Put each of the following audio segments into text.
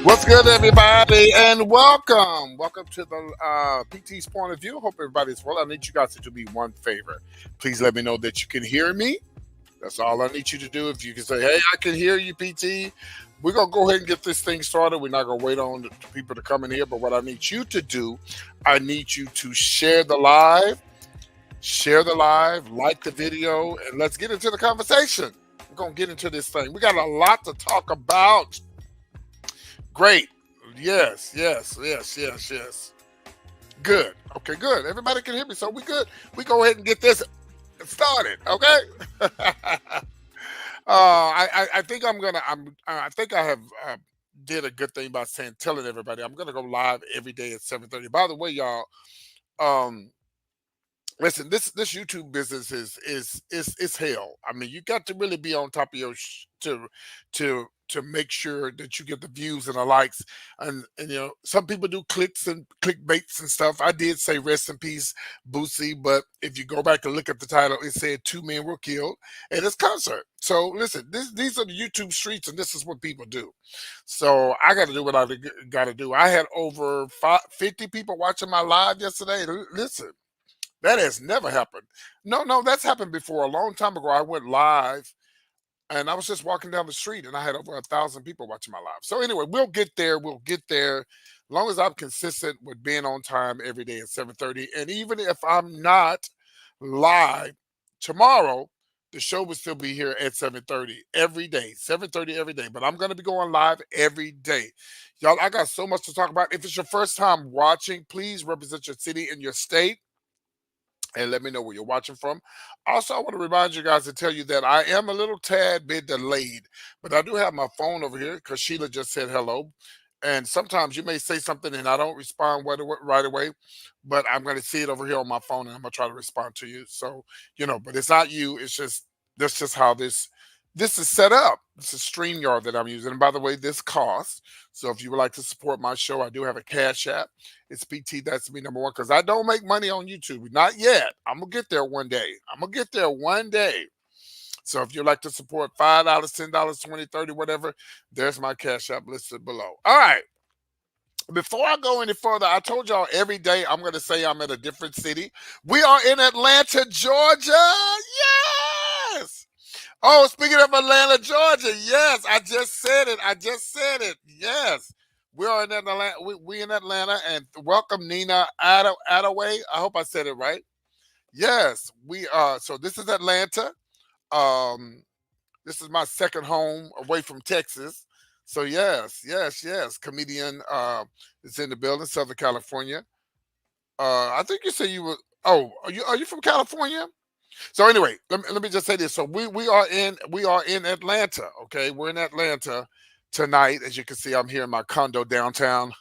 What's good, everybody, and welcome. Welcome to the PT's Point of View. Hope everybody's well. I need you guys to do me one favor. Please let me know that you can hear me. That's all I need you to do. If you can say, hey, I can hear you, PT, we're going to go ahead and get this thing started. We're not going to wait on the people to come in here. But what I need you to do, I need you to share the live, like the video, and let's get into the conversation. We're going to get into this thing. We got a lot to talk about. Great. Yes. Good. Okay, good. Everybody can hear me, so we good. We go ahead and get this started. Okay. I think I think I have did a good thing by saying telling everybody I'm gonna go live every day at 7:30. By the way, y'all, um, listen, this YouTube business is hell. I mean, you got to really be on top of your to make sure that you get the views and the likes. And some people do clicks and clickbaits and stuff. I did say rest in peace, Boosie, but if you go back and look at the title, it said two men were killed at his concert. So listen, these are the YouTube streets, and this is what people do. So I got to do what I got to do. I had over 50 people watching my live yesterday. Listen. That has never happened. No, that's happened before. A long time ago, I went live and I was just walking down the street and I had over 1,000 people watching my live. So anyway, we'll get there. We'll get there. As long as I'm consistent with being on time every day at 7:30. And even if I'm not live tomorrow, the show will still be here at 7:30 every day. 7:30 every day. But I'm gonna be going live every day. Y'all, I got so much to talk about. If it's your first time watching, please represent your city and your state and let me know where you're watching from. Also, I want to remind you guys to tell you that I am a little tad bit delayed, but I do have my phone over here because Sheila just said hello. And sometimes you may say something and I don't respond right away, but I'm going to see it over here on my phone and I'm going to try to respond to you. So, but it's not you. It's just, that's just how this is set up. It's a StreamYard that I'm using. And by the way, this costs. So if you would like to support my show, I do have a Cash App. It's PT. That's me number one because I don't make money on YouTube. Not yet. I'm gonna get there one day. I'm gonna get there one day. So if you'd like to support $5, $10, 20, 30, whatever, there's my Cash App listed below. All right. Before I go any further, I told y'all every day I'm going to say I'm in a different city. We are in Atlanta, Georgia. Yes. Oh, speaking of Atlanta, Georgia, yes, I just said it. Yes, we are in Atlanta. We in Atlanta, and welcome Nina Attaway. I hope I said it right. Yes, we are. So this is Atlanta. Um, this is my second home away from Texas. So yes. Comedian is in the building, Southern California. I think you said you were. Oh, are you from California? So anyway, let me just say this. So we are in Atlanta. Okay, we're in Atlanta tonight. As you can see, I'm here in my condo downtown.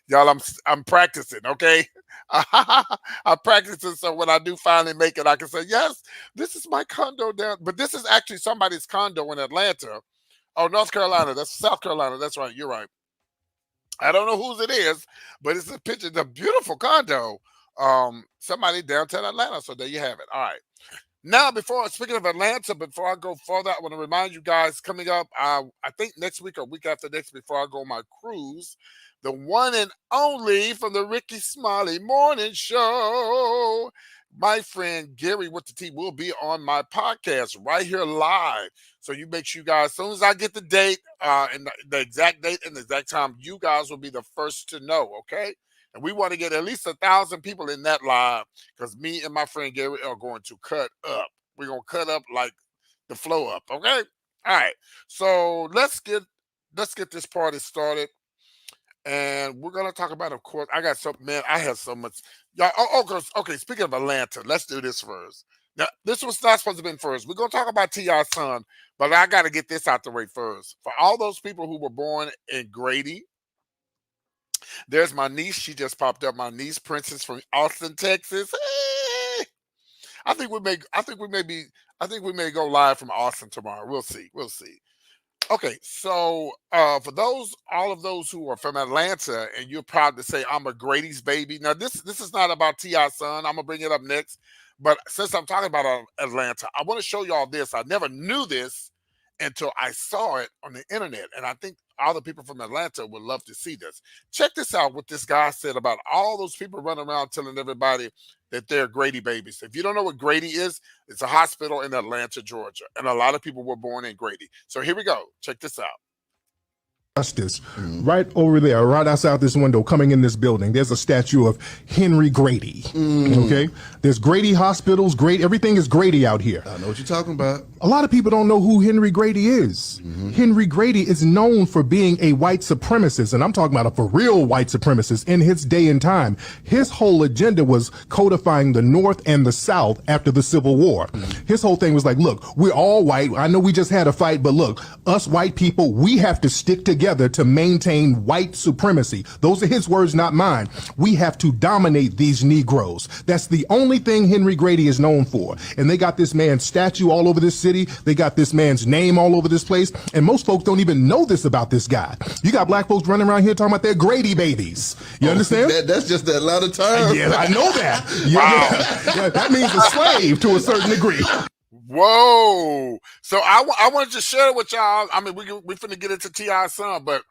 Y'all, I'm practicing. Okay, I'm practicing so when I do finally make it, I can say yes. This is my condo down. But this is actually somebody's condo in Atlanta. Oh, North Carolina. That's South Carolina. That's right. You're right. I don't know whose it is, but it's a picture. It's a beautiful condo. Somebody downtown Atlanta. So there you have it. All right. Now, before speaking of Atlanta, before I go further, I want to remind you guys coming up. I think next week or week after next, before I go on my cruise, the one and only from the Ricky Smiley Morning Show, my friend Gary with the T will be on my podcast right here live. So you make sure you guys, as soon as I get the date and the exact date and the exact time, you guys will be the first to know. Okay. And we want to get at least 1,000 people in that live because me and my friend Gary are going to cut up. We're gonna cut up like the flow up. Okay. All right. So let's get this party started. And we're gonna talk about, of course, I got so man, I have so much. Yeah, okay. Speaking of Atlanta, let's do this first. Now, this was not supposed to be first. We're gonna talk about T.I.'s son, but I gotta get this out the way first. For all those people who were born in Grady, there's my niece. She just popped up. My niece, Princess from Austin, Texas. Hey! I think we may go live from Austin tomorrow. We'll see. We'll see. Okay, so for all of those who are from Atlanta, and you're proud to say I'm a Grady's baby. Now, this is not about T.I.'s son. I'm gonna bring it up next. But since I'm talking about Atlanta, I want to show y'all this. I never knew this, until I saw it on the internet. And I think all the people from Atlanta would love to see this. Check this out what this guy said about all those people running around telling everybody that they're Grady babies. If you don't know what Grady is, it's a hospital in Atlanta, Georgia. And a lot of people were born in Grady. So here we go. Check this out. Justice. Right over there, right outside this window, coming in this building, there's a statue of Henry Grady. Okay, there's Grady hospitals. Great, everything is Grady out here. I know what you're talking about. A lot of people don't know who Henry Grady is. Henry Grady is known for being a white supremacist, and I'm talking about a for real white supremacist in his day and time. His whole agenda was codifying the North and the South after the Civil War. His whole thing was like, look, we're all white. I know we just had a fight, but look, us white people, we have to stick together to maintain white supremacy. Those are his words, not mine. We have to dominate these Negroes. That's the only thing Henry Grady is known for. And they got this man's statue all over this city. They got this man's name all over this place. And most folks don't even know this about this guy. You got black folks running around here talking about their Grady babies. You understand? That's just the Atlanta term. Yeah, I know that. Wow. Yeah, that means a slave to a certain degree. Whoa! So I wanted to share it with y'all. I mean, we finna get into T.I.'s son, but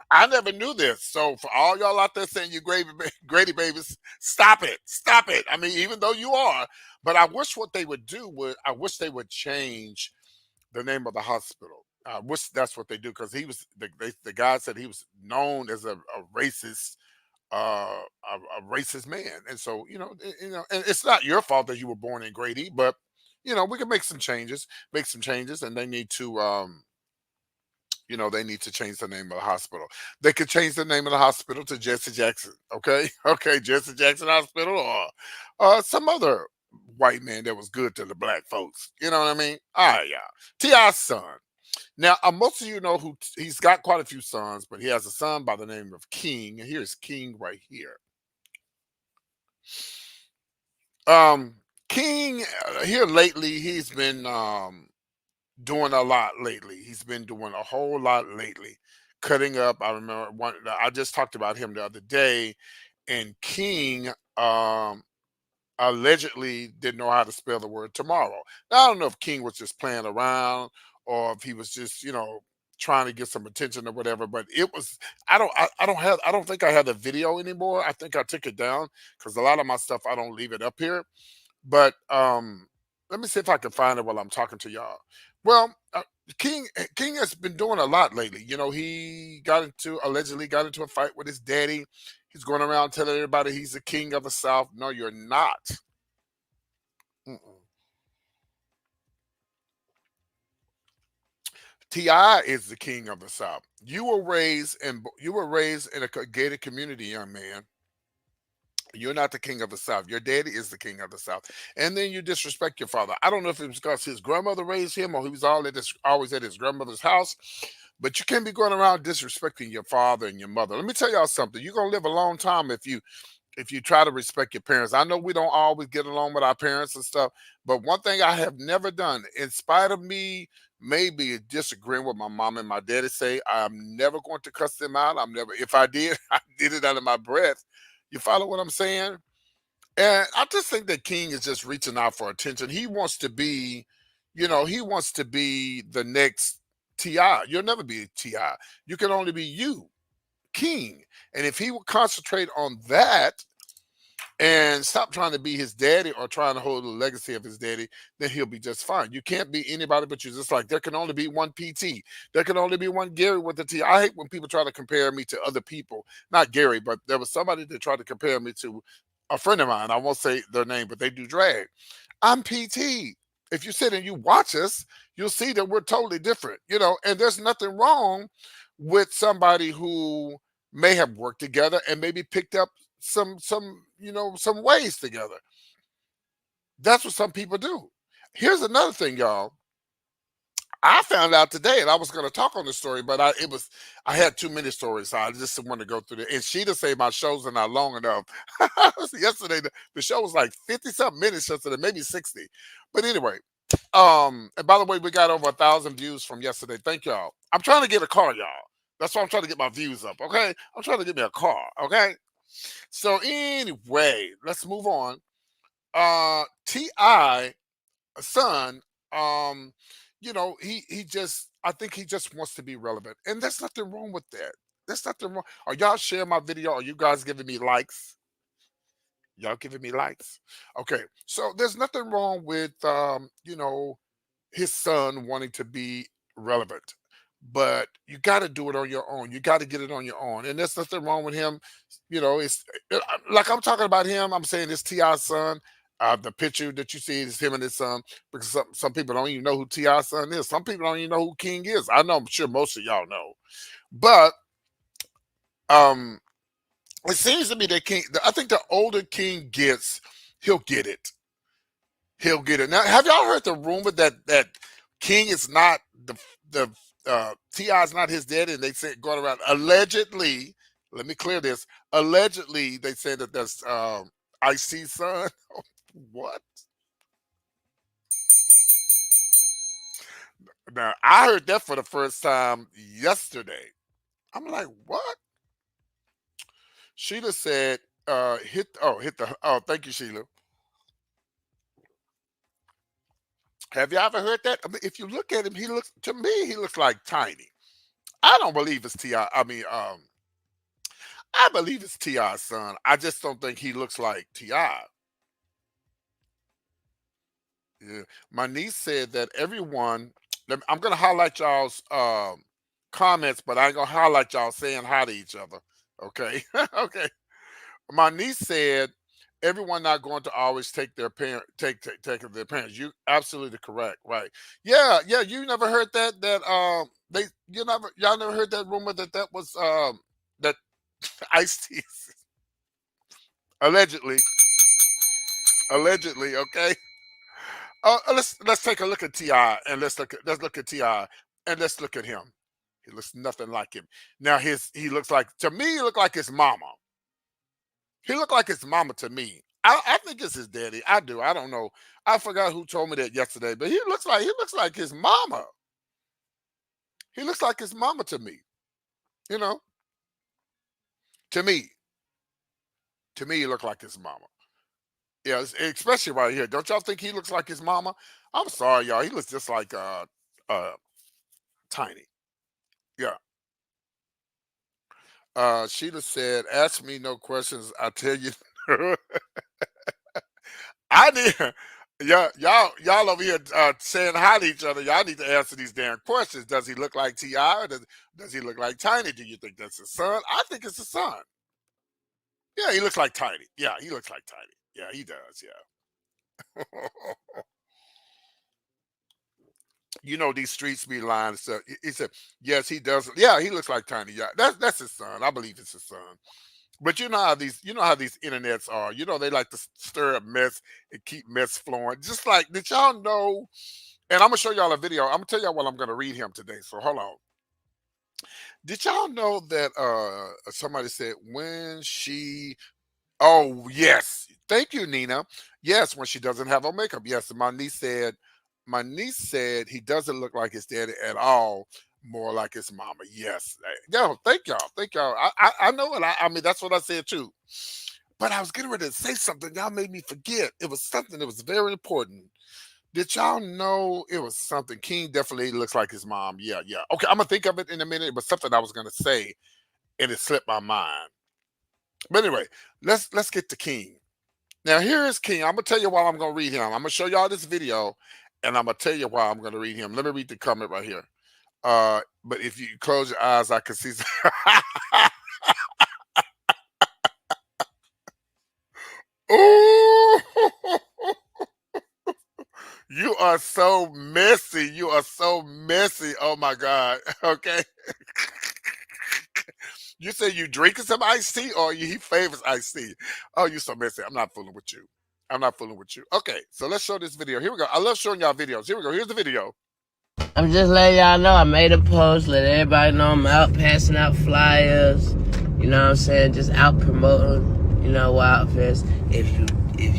I never knew this. So for all y'all out there saying you Grady babies, stop it, stop it. I mean, even though you are, but I wish what they would do I wish they would change the name of the hospital. I wish that's what they do, because he was the guy said he was known as a racist. A racist man, and so and it's not your fault that you were born in Grady, but we can make some changes, and they need to they need to change the name of the hospital. They could change the name of the hospital to Jesse Jackson, okay, Jesse Jackson Hospital, or some other white man that was good to the black folks. You know what I mean? All right, y'all. T.I.'s son. Now, most of you know he's got quite a few sons, but he has a son by the name of King. And here's King right here. King here lately, he's been doing a lot lately. He's been doing a whole lot lately, cutting up. I remember I just talked about him the other day, and King allegedly didn't know how to spell the word tomorrow. Now, I don't know if King was just playing around or if he was just, trying to get some attention or whatever, but it was I don't think I have the video anymore. I think I took it down because a lot of my stuff I don't leave it up here. But let me see if I can find it while I'm talking to y'all. Well, King has been doing a lot lately. He allegedly got into a fight with his daddy. He's going around telling everybody he's the king of the South. No, you're not. T.I. is the king of the South. You were raised in a gated community, young man. You're not the king of the South. Your daddy is the king of the South. And then you disrespect your father. I don't know if it was because his grandmother raised him or he was always at his grandmother's house, but you can't be going around disrespecting your father and your mother. Let me tell y'all something. You're going to live a long time if you try to respect your parents. I know we don't always get along with our parents and stuff, but one thing I have never done, in spite of me maybe disagreeing with my mom and my daddy, say I'm never going to cuss them out. If I did, I did it under my breath. You follow what I'm saying? And I just think that King is just reaching out for attention. He wants to be, the next T.I. You'll never be a T.I. You can only be you, King. And if he would concentrate on that and stop trying to be his daddy or trying to hold the legacy of his daddy, then he'll be just fine. You can't be anybody but you. Just like there can only be one PT. There can only be one Gary with the T. I hate when people try to compare me to other people. Not Gary, but there was somebody that tried to compare me to a friend of mine. I won't say their name, but they do drag. I'm PT. If you sit and you watch us, you'll see that we're totally different, and there's nothing wrong with somebody who may have worked together and maybe picked up some ways together. That's what some people do. Here's another thing, y'all. I found out today, and I was going to talk on the story, but I had too many stories, so I just want to go through it. And Sheeta say my shows are not long enough. Yesterday, the show was like 50-something minutes yesterday, maybe 60. But anyway, and by the way, we got over 1,000 views from yesterday. Thank y'all. I'm trying to get a car, y'all. That's why I'm trying to get my views up, okay? I'm trying to get me a car, okay? So anyway, let's move on. T.I. son, you know, I think he just wants to be relevant. And there's nothing wrong with that. There's nothing wrong. Are y'all sharing my video? Are you guys giving me likes? Y'all giving me likes? Okay. So there's nothing wrong with you know, his son wanting to be relevant. But you got to do it on your own. You got to get it on your own. And there's nothing wrong with him. You know, like I'm talking about him. I'm saying it's T.I.'s son. The picture that you see is him and his son, because some people don't even know who T.I.'s son is. Some people don't even know who King is. I know, I'm sure most of y'all know. But um, it seems to me that I think the older King gets, he'll get it. He'll get it. Now, have y'all heard the rumor that King is not the Ti is not his daddy, and they say going around allegedly. Let me clear this. Allegedly, they say that that's Ice-T's son. What? Now I heard that for the first time yesterday. I'm like, what? Sheila said, hit the thank you, Sheila. Have you ever heard that? I mean, if you look at him, he looks like Tiny. I don't believe it's T.I. I mean, I believe it's T.I.'s son. I just don't think he looks like T.I. Yeah. My niece said that everyone, I'm gonna highlight y'all's comments, but I ain't gonna highlight y'all saying hi to each other. Okay. Okay. My niece said everyone not going to always take their take of their parents. You absolutely correct, right? Yeah, yeah. You never heard y'all never heard that rumor that was that Ice T allegedly, allegedly. Okay. Let's take a look at Ti, and let's look at Ti, and let's look at him. He looks nothing like him. Now he looks like, to me, he looked like his mama. He looked like his mama to me. I think it's his daddy. I do. I don't know. I forgot who told me that yesterday, but he looks like his mama. He looks like his mama to me. You know, to me, he looked like his mama. Yeah, especially right here. Don't y'all think he looks like his mama? I'm sorry, y'all. He looks just like Tiny. Yeah. Sheila said, "Ask me no questions. I tell you." I did. Yeah, y'all over here saying hi to each other. Y'all need to answer these damn questions. Does he look like Ti, or does he look like Tiny? Do you think that's his son? I think it's his son. Yeah, he looks like Tiny. Yeah, he looks like Tiny. Yeah, he does. Yeah. You know, these streets be lying. So he said, yes, he does. Yeah, he looks like Tiny. Yeah, that's his son. I believe it's his son. But you know how these internets are. You know, they like to stir up mess and keep mess flowing. Just like, did y'all know? And I'm gonna show y'all a video. I'm gonna tell y'all what I'm gonna read him today. So hold on. Did y'all know that somebody said when she, oh yes, thank you, Nina. Yes, when she doesn't have on makeup. Yes, and my niece said he doesn't look like his daddy at all, more like his mama. Yes. Yo, thank y'all. Thank y'all. I know it. I mean, that's what I said too. But I was getting ready to say something. Y'all made me forget. It was something that was very important. Did y'all know it was something? King definitely looks like his mom. Yeah, yeah. Okay, I'm gonna think of it in a minute. It was something I was gonna say, and it slipped my mind. But anyway, let's get to King. Now here is King. I'm gonna tell you why I'm gonna read him. I'm gonna show y'all this video, and I'm gonna tell you why I'm gonna read him. Let me read the comment right here. But if you close your eyes, I can see. Ooh, you are so messy. You are so messy. Oh my God. Okay. You say you drinking some iced tea, or he favors iced tea? Oh, you so messy. I'm not fooling with you. I'm not fooling with you. Okay, so let's show this video. Here we go. I love showing y'all videos. Here we go. Here's the video. I'm just letting y'all know I made a post, let everybody know I'm out passing out flyers. You know what I'm saying? Just out promoting, you know, Wildfest. If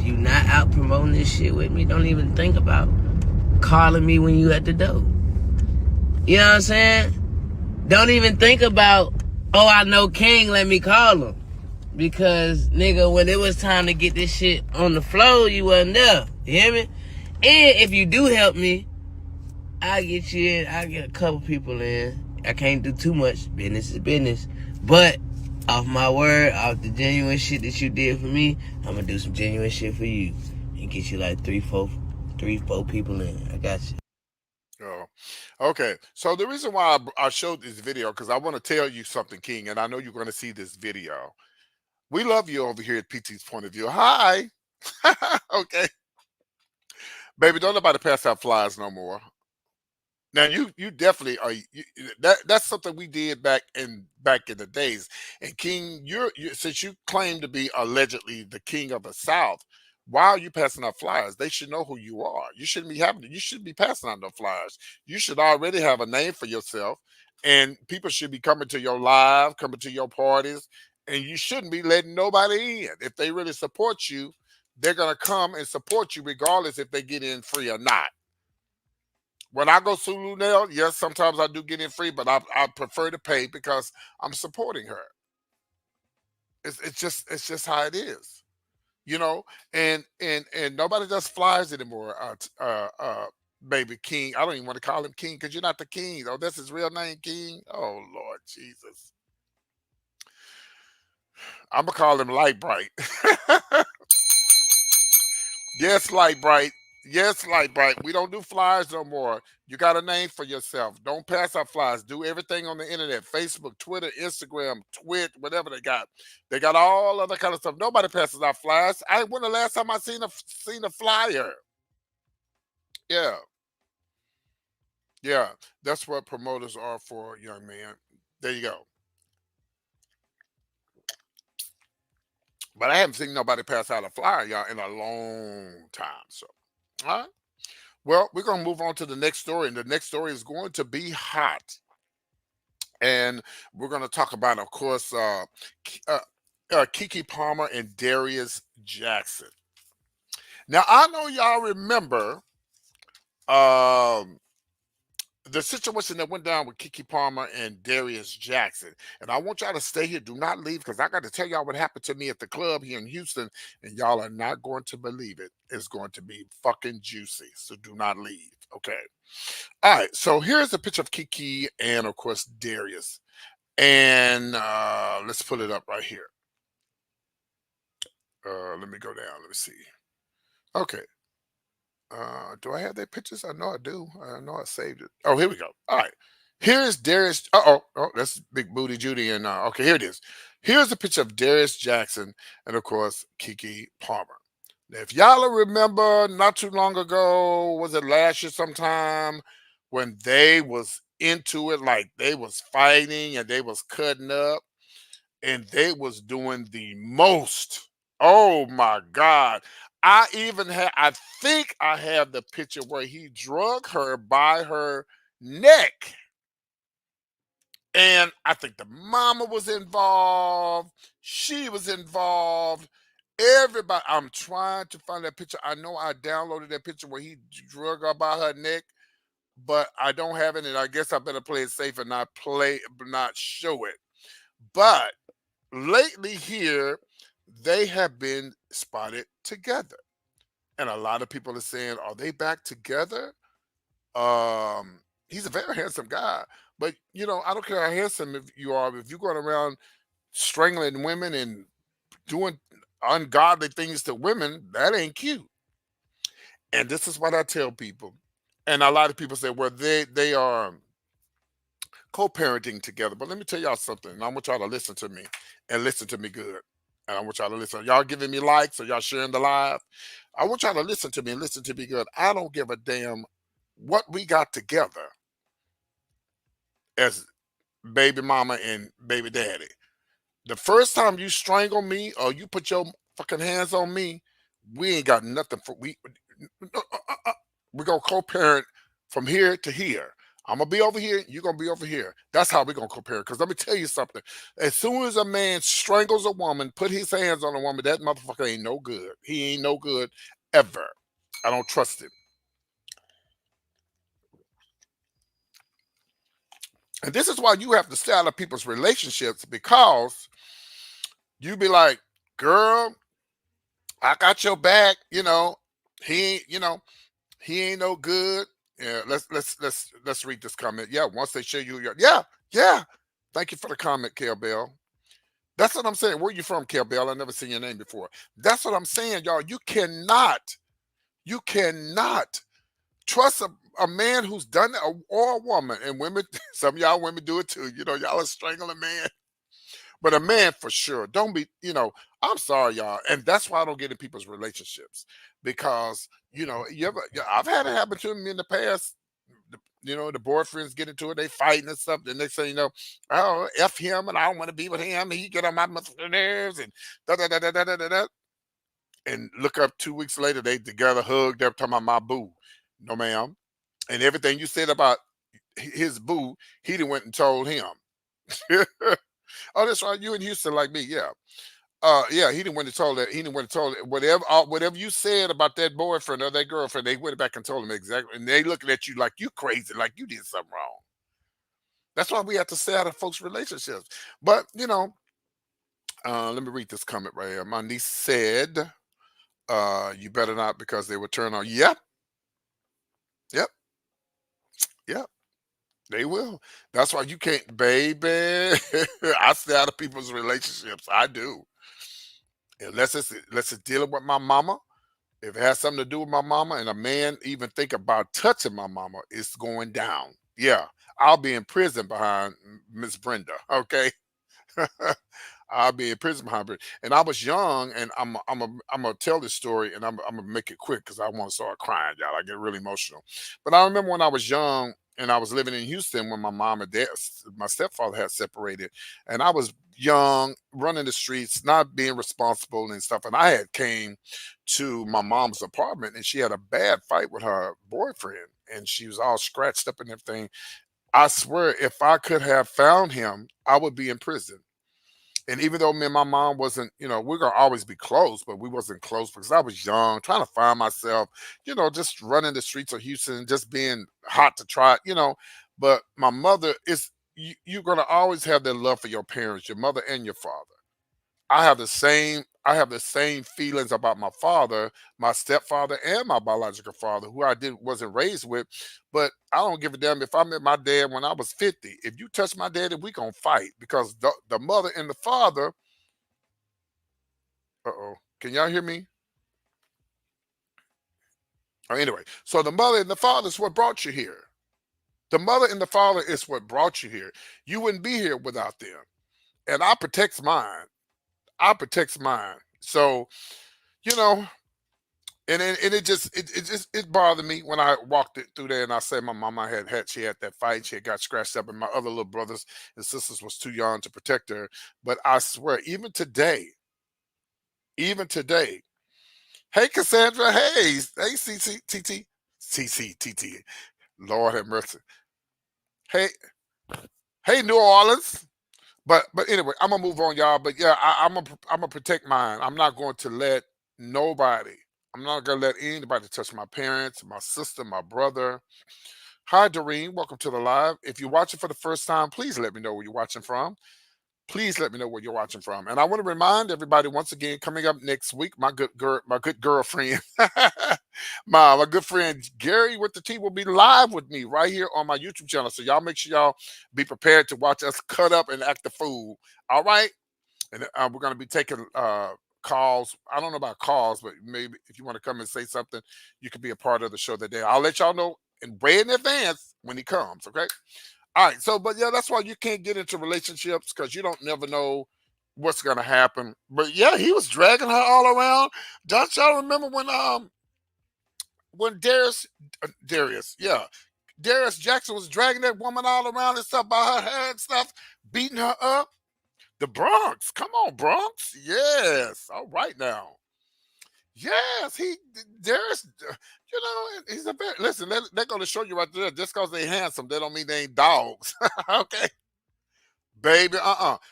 you not out promoting this shit with me, don't even think about calling me when you at the door. You know what I'm saying? Don't even think about, oh, I know King, let me call him. Because, nigga, when it was time to get this shit on the floor, you wasn't there. You hear me? And if you do help me, I get you in. I get a couple people in. I can't do too much. Business is business. But off my word, off the genuine shit that you did for me, I'm gonna do some genuine shit for you and get you like three, four people in. I got you. Oh, okay. So the reason why I showed this video because I want to tell you something, King, and I know you're going to see this video. We love you over here at PT's Point of View. Hi. Okay, baby. Don't nobody pass out flies no more. Now you definitely are. That's something we did back in the days. And King, since you claim to be allegedly the king of the South, why are you passing out flyers? They should know who you are. You shouldn't be having. You shouldn't be passing out no flyers. You should already have a name for yourself, and people should be coming to your live, coming to your parties, and you shouldn't be letting nobody in. If they really support you, they're gonna come and support you regardless if they get in free or not. When I go to Lunel, yes, sometimes I do get in free, but I prefer to pay because I'm supporting her. It's just how it is, you know. And nobody does flyers anymore. Baby King, I don't even want to call him King because you're not the King. Oh, that's his real name, King. Oh Lord Jesus, I'm gonna call him Light Bright. Yes, Light Bright. Yes, Light Bright. We don't do flyers no more. You got a name for yourself. Don't pass out flyers. Do everything on the internet. Facebook, Twitter, Instagram, Twit, whatever they got. They got all other kind of stuff. Nobody passes out flyers. I when the last time I seen a flyer. Yeah. Yeah. That's what promoters are for, young man. There you go. But I haven't seen nobody pass out a flyer, y'all, in a long time. So all right. Well, we're going to move on to the next story, and the next story is going to be hot. And we're going to talk about, of course, Kiki Palmer and Darius Jackson. Now, I know y'all remember um, the situation that went down with Kiki Palmer and Darius Jackson. And I want y'all to stay here. Do not leave because I got to tell y'all what happened to me at the club here in Houston, and y'all are not going to believe it. It's going to be fucking juicy. So do not leave. Okay. All right, so here's a picture of Kiki and of course Darius, and let's put it up right here. Let me go down. Let me see. Okay. Do I have their pictures? I know I do. I know I saved it. Oh, here we go. All right. Here's Darius. Oh, that's Big Booty Judy. And okay, here it is. Here's a picture of Darius Jackson and of course Kiki Palmer. Now, if y'all remember, not too long ago, was it last year sometime, when they was into it, like they was fighting and they was cutting up and they was doing the most. Oh my God. I think I have the picture where he drug her by her neck. And I think the mama was involved. She was involved. Everybody, I'm trying to find that picture. I know I downloaded that picture where he drug her by her neck, but I don't have it. And I guess I better play it safe and not show it. But lately here, they have been spotted together. And a lot of people are saying, are they back together? He's a very handsome guy. But I don't care how handsome you are, if you're going around strangling women and doing ungodly things to women, that ain't cute. And this is what I tell people. And a lot of people say, well, they are co-parenting together. But let me tell y'all something. And I want y'all to listen to me and listen to me good. And I want y'all to listen. Y'all giving me likes or y'all sharing the live. I want y'all to listen to me and listen to me good. I don't give a damn what we got together as baby mama and baby daddy. The first time you strangle me or you put your fucking hands on me, we ain't got nothing for we're gonna co-parent from here to here. I'm gonna be over here, you're gonna be over here. That's how we're gonna co-parent. Because let me tell you something. As soon as a man strangles a woman, put his hands on a woman, that motherfucker ain't no good. He ain't no good ever. I don't trust him. And this is why you have to stay out of people's relationships, because you be like, girl, I got your back, he ain't, he ain't no good. Yeah, let's read this comment. Yeah, once they show you your yeah, yeah. Thank you for the comment, Kel Bell. That's what I'm saying. Where you from, Kel Bell? I never seen your name before. That's what I'm saying, y'all. You cannot trust a man who's done it, or a woman, and women. Some of y'all women do it too. You know, y'all are strangle a man, but a man for sure. Don't be. You know, I'm sorry, y'all, and that's why I don't get in people's relationships because you ever. I've had it happen to me in the past. The boyfriends get into it, they fighting and stuff. The next thing you know, oh, F him and I don't want to be with him. He get on my nerves and da da da da da da da. Da. And look up 2 weeks later, they together hugged up talking about my boo. No, ma'am. And everything you said about his boo, he done went and told him. Oh, that's right. You in Houston like me, yeah. Yeah, he didn't went and told that. He didn't went and told it. Whatever you said about that boyfriend or that girlfriend, they went back and told him exactly. And they looking at you like you crazy, like you did something wrong. That's why we have to stay out of folks' relationships. But let me read this comment right here. My niece said, "You better not because they will turn on." Yep, yep, yep. They will. That's why you can't, baby. I stay out of people's relationships. I do. Unless it's dealing with my mama. If it has something to do with my mama and a man even think about touching my mama, it's going down. Yeah, I'll be in prison behind Miss Brenda. Okay. I'll be in prison behind her. And I was young, and I'm gonna tell this story, and I'm gonna make it quick because I want to start crying, y'all. I get really emotional. But I remember when I was young, and I was living in Houston when my mom and dad, my stepfather had separated, and I was young, running the streets, not being responsible and stuff. And I had came to my mom's apartment, and she had a bad fight with her boyfriend, and she was all scratched up and everything. I swear, if I could have found him, I would be in prison. And even though me and my mom wasn't, we're gonna always be close, but we wasn't close because I was young, trying to find myself, just running the streets of Houston, just being hot to try. But my mother is you're gonna always have that love for your parents, your mother and your father. I have the same feelings about my father, my stepfather, and my biological father, who I wasn't raised with. But I don't give a damn if I met my dad when I was 50. If you touch my daddy, we gonna fight because the mother and the father. Uh-oh. Can y'all hear me? Anyway, so the mother and the father is what brought you here. The mother and the father is what brought you here. You wouldn't be here without them. And I protects mine. I protects mine. So, you know, and it bothered me when I walked it through there and I said my mama she had that fight, she had got scratched up, and my other little brothers and sisters was too young to protect her. But I swear, even today, hey Cassandra, hey CCTT, Lord have mercy. Hey, hey New Orleans. But anyway, I'm gonna move on, y'all. But yeah, I'm gonna protect mine. I'm not going to let nobody. I'm not gonna let anybody touch my parents, my sister, my brother. Hi, Doreen. Welcome to the live. If you're watching for the first time, please let me know where you're watching from. Please let me know where you're watching from. And I want to remind everybody once again, coming up next week, my good girlfriend, my good friend Gary with the T will be live with me right here on my YouTube channel. So y'all make sure y'all be prepared to watch us cut up and act the fool. All right. And we're going to be taking calls. I don't know about calls, but maybe if you want to come and say something, you could be a part of the show that day. I'll let y'all know way in advance when he comes. Okay. All right. So, but yeah, that's why you can't get into relationships because you don't never know what's going to happen. But yeah, he was dragging her all around. Don't y'all remember when Darius Jackson was dragging that woman all around and stuff by her hair and stuff, beating her up? The Bronx. Come on, Bronx. Yes. All right now. Yes, Darius, he's a very, listen, they're going to show you right there. Just because they handsome, they don't mean they ain't dogs. Okay. Baby,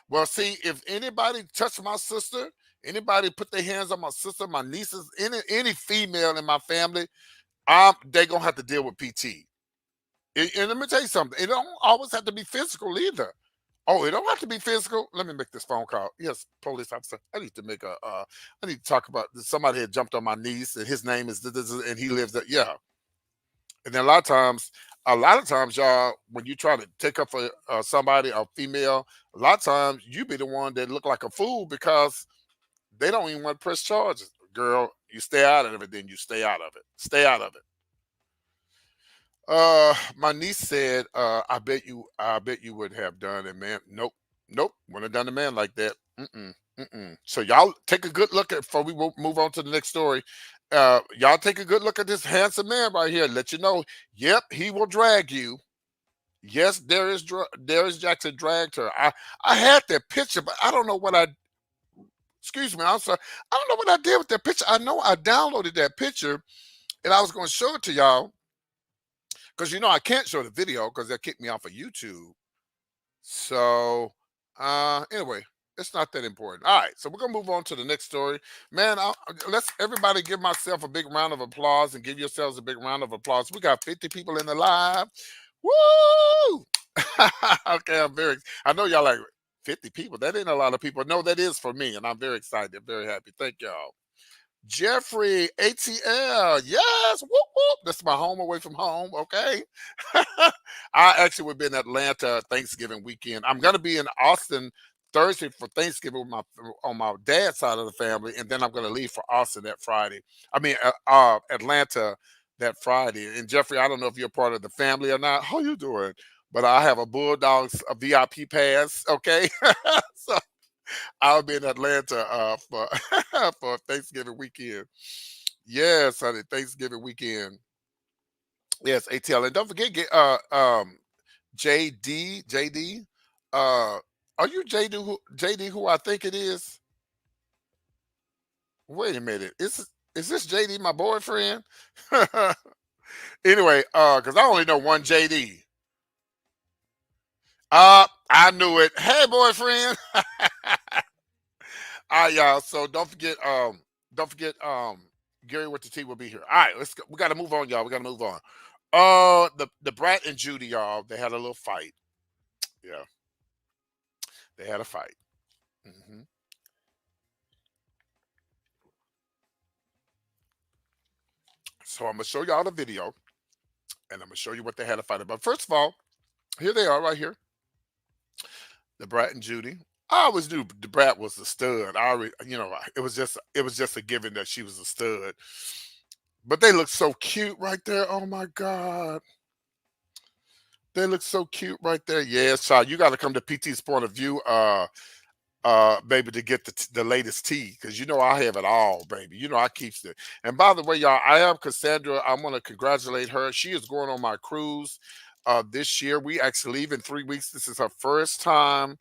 Well, see, if anybody touch my sister, anybody put their hands on my sister, my nieces, any female in my family, they gonna have to deal with PT. And let me tell you something. It don't always have to be physical either. Oh, it don't have to be physical. Let me make this phone call. Yes, police officer. I need to make I need to talk about somebody had jumped on my niece, and his name is and he lives at yeah. And then a lot of times, y'all, when you try to take up for somebody, a female, a lot of times you be the one that look like a fool because they don't even want to press charges. Girl, you stay out of it, then you stay out of it. Stay out of it. My niece said, I bet you would have done it, man. Nope, nope, wouldn't have done a man like that. Mm-mm, mm-mm. So y'all take a good look at before we move on to the next story. Y'all take a good look at this handsome man right here. Let you know, yep, he will drag you. Yes, there is Jackson dragged her. I had that picture, but I don't know what I. Excuse me, I'm sorry. I don't know what I did with that picture. I know I downloaded that picture, and I was going to show it to y'all because I can't show the video because they'll kick me off of YouTube. So anyway, it's not that important. All right, so we're gonna move on to the next story. Man, let's everybody give myself a big round of applause and give yourselves a big round of applause. We got 50 people in the live. Woo! Okay, I know y'all like 50 people. That ain't a lot of people. No, that is for me, and I'm very excited, very happy. Thank y'all. Jeffrey, ATL, yes, whoop whoop. That's my home away from home. Okay. I actually would be in Atlanta Thanksgiving weekend. I'm gonna be in Austin Thursday for Thanksgiving with on my dad's side of the family, and then I'm gonna leave for Austin that Friday. I mean Atlanta that Friday. And Jeffrey, I don't know if you're part of the family or not. How you doing? But I have a Bulldogs a VIP pass. Okay. So I'll be in Atlanta for for Thanksgiving weekend. Yes, honey, Thanksgiving weekend. Yes, ATL. And don't forget, JD. Uh, are you JD who I think it is? Wait a minute. Is this JD my boyfriend? Anyway, because I only know one JD. I knew it. Hey, boyfriend. All right, y'all. So don't forget, Gary with the T will be here. All right, let's go. We got to move on, y'all. We got to move on. The Brat and Judy, y'all, they had a little fight. Yeah, they had a fight. hmm So I'm gonna show y'all the video, and I'm gonna show you what they had a fight about. First of all, here they are, right here, the Brat and Judy. I always knew the Brat was a stud. I already, it was just a given that she was a stud. But they look so cute right there. Oh my God. They look so cute right there. Yes, child. You got to come to PT's point of view, baby, to get the latest tea, because I have it all, baby. I keeps it. And by the way, y'all, I am Cassandra. I want to congratulate her. She is going on my cruise this year. We actually leave in 3 weeks. This is her first time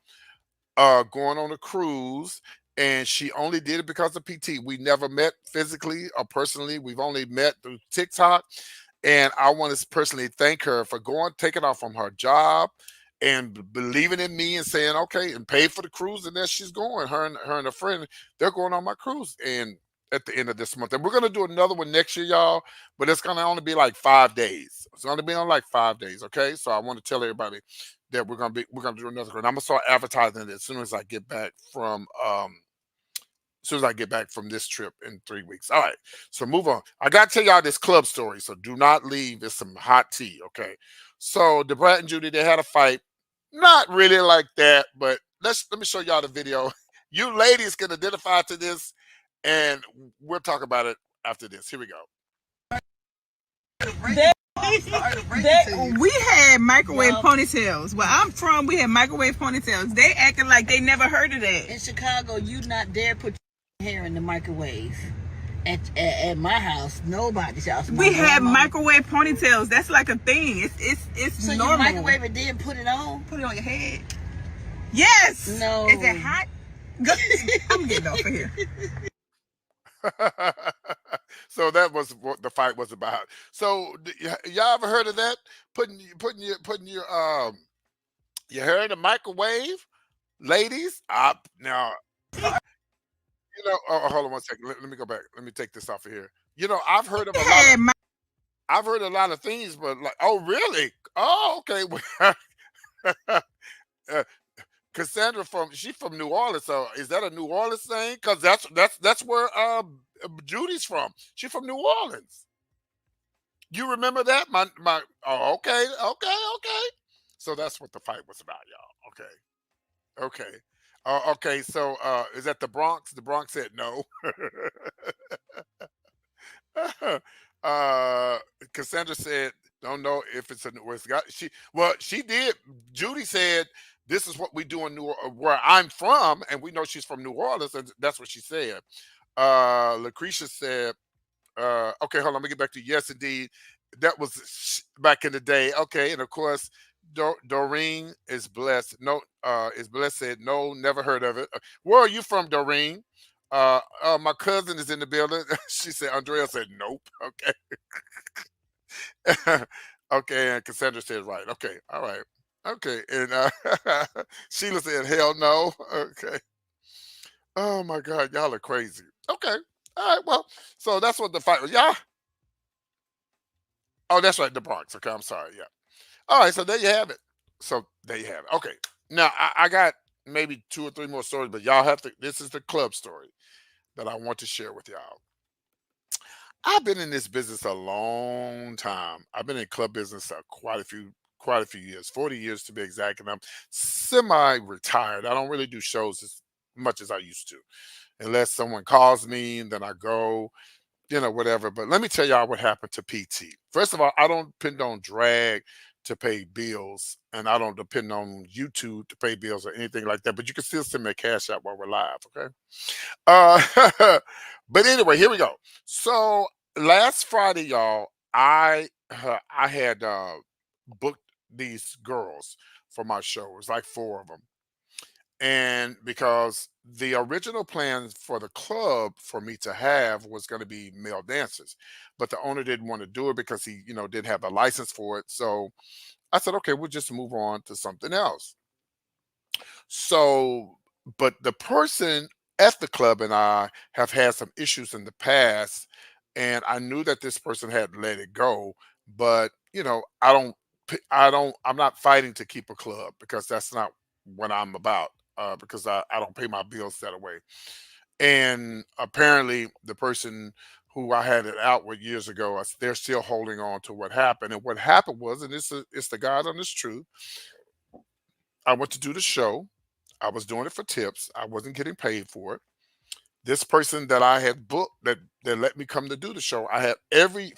going on a cruise, and she only did it because of PT. We never met physically or personally. We've only met through TikTok. And I want to personally thank her for taking off from her job and believing in me and saying, okay, and pay for the cruise. And then she's going. Her and a friend, they're going on my cruise. And at the end of this month. And we're gonna do another one next year, y'all. But it's gonna only be like 5 days. It's gonna be on like 5 days. Okay. So I want to tell everybody that we're gonna do another one. I'm gonna start advertising it as soon as I get back from as soon as I get back from this trip in 3 weeks. All right, so move on. I got to tell y'all this club story, so do not leave. It's some hot tea, okay? So the Brat and Judy, they had a fight. Not really like that, but let me show y'all the video. You ladies can identify to this, and we'll talk about it after this. Here we go. We had microwave ponytails. Where I'm from, we had microwave ponytails. They acting like they never heard of that. In Chicago, you not dare put your hair in the microwave. At my house, nobody's house. We had microwave ponytails. That's like a thing. It's so normal. You microwave it, then put it on? Put it on your head. Yes. No. Is it hot? I'm getting off of here. So that was what the fight was about. So y'all ever heard of that? Putting your hair in the microwave, ladies. Now hold on one second. Let me go back. Let me take this off of here. I've heard of I've heard a lot of things, but like, oh really? Oh, okay. Cassandra she's from New Orleans. So is that a New Orleans thing? Because that's where Judy's from. She's from New Orleans. You remember that? My oh, okay, okay, okay. So that's what the fight was about, y'all. Okay. Okay. Okay, so is that the Bronx? The Bronx said no. uh Cassandra said, don't know if it's a West got she well, she did. Judy said this is what we do in where I'm from, and we know she's from New Orleans, and that's what she said. Lucretia said, okay, hold on, let me get back to yes, indeed. That was back in the day. Okay, and of course, Doreen is blessed. No, is blessed said no, never heard of it. Where are you from, Doreen? My cousin is in the building. She said. Andrea said nope. Okay, okay, and Cassandra said right. Okay, all right. Okay, and Sheila said hell no. Okay. Oh my God, y'all are crazy. Okay, all right. Well, so that's what the fight was. Y'all. Oh, that's right, the Bronx. Okay, I'm sorry. Yeah. All right, so there you have it. So there you have it. Okay. Now I got maybe two or three more stories, but y'all have to. This is the club story that I want to share with y'all. I've been in this business a long time. I've been in club business quite a few years, 40 years to be exact, and I'm semi-retired. I don't really do shows as much as I used to, unless someone calls me, and then I go, whatever. But let me tell y'all what happened to PT. First of all, I don't depend on drag to pay bills, and I don't depend on YouTube to pay bills or anything like that. But you can still send me a cash out while we're live, okay? Uh, but anyway, here we go. So last Friday, y'all, I had booked these girls for my show. It was like four of them, and because the original plan for the club for me to have was going to be male dancers, but the owner didn't want to do it because he didn't have the license for it. So I said, okay, we'll just move on to something else. So, but the person at the club and I have had some issues in the past, and I knew that this person had let it go. But I'm not fighting to keep a club because that's not what I'm about. Because I don't pay my bills that way. And apparently, the person who I had it out with years ago, they're still holding on to what happened. And what happened was, and it's the God honest truth. I went to do the show. I was doing it for tips. I wasn't getting paid for it. This person that I had booked that let me come to do the show, I had every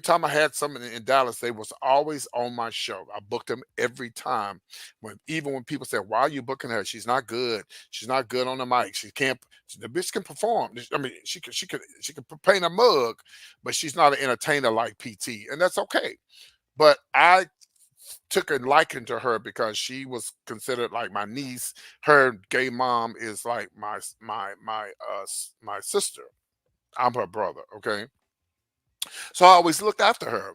time I had someone in Dallas, they was always on my show. I booked them every time. Even when people said, "Why are you booking her? She's not good. She's not good on the mic. She can't. The bitch can perform. I mean, she can paint a mug, but she's not an entertainer like PT, and that's okay." But I took a liking to her because she was considered like my niece. Her gay mom is like my sister. I'm her brother. Okay, so I always looked after her.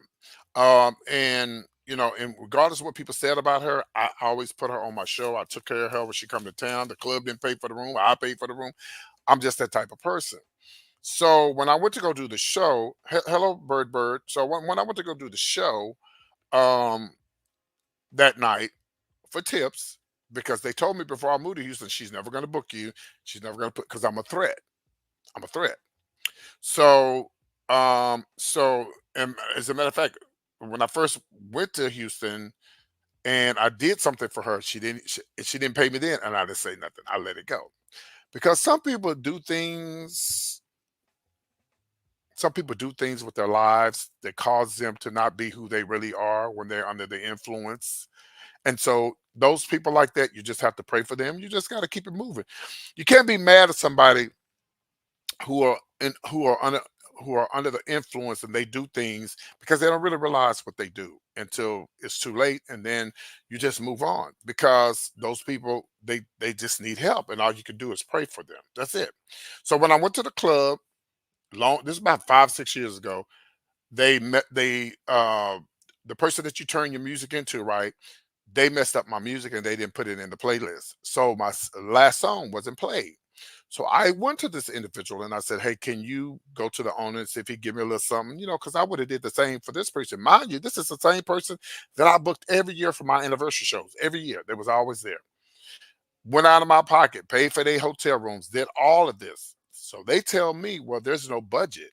And regardless of what people said about her, I always put her on my show. I took care of her when she come to town. The club didn't pay for the room. I paid for the room. I'm just that type of person. So when I went to go do the show, hello, Bird. So when I went to go do the show, um, that night for tips, because they told me before I moved to Houston, she's never going to book you. She's never going to put because I'm a threat. I'm a threat. So, and as a matter of fact, when I first went to Houston and I did something for her, she didn't pay me then, and I didn't say nothing. I let it go because some people do things. Some people do things with their lives that cause them to not be who they really are when they're under the influence. And so those people like that, you just have to pray for them. You just got to keep it moving. You can't be mad at somebody who are in, who are under the influence and they do things because they don't really realize what they do until it's too late, and then you just move on because those people they just need help, and all you can do is pray for them. That's it. So when I went to the club, this is about 5 6 years ago, they met the person that you turn your music into, right? They messed up my music and they didn't put it in the playlist. So my last song wasn't played. So I went to this individual and I said, "Hey, can you go to the owner and see if he give me a little something? Because I would have did the same for this person. Mind you, this is the same person that I booked every year for my anniversary shows. Every year, they was always there. Went out of my pocket, paid for their hotel rooms, did all of this. So they tell me, well, there's no budget.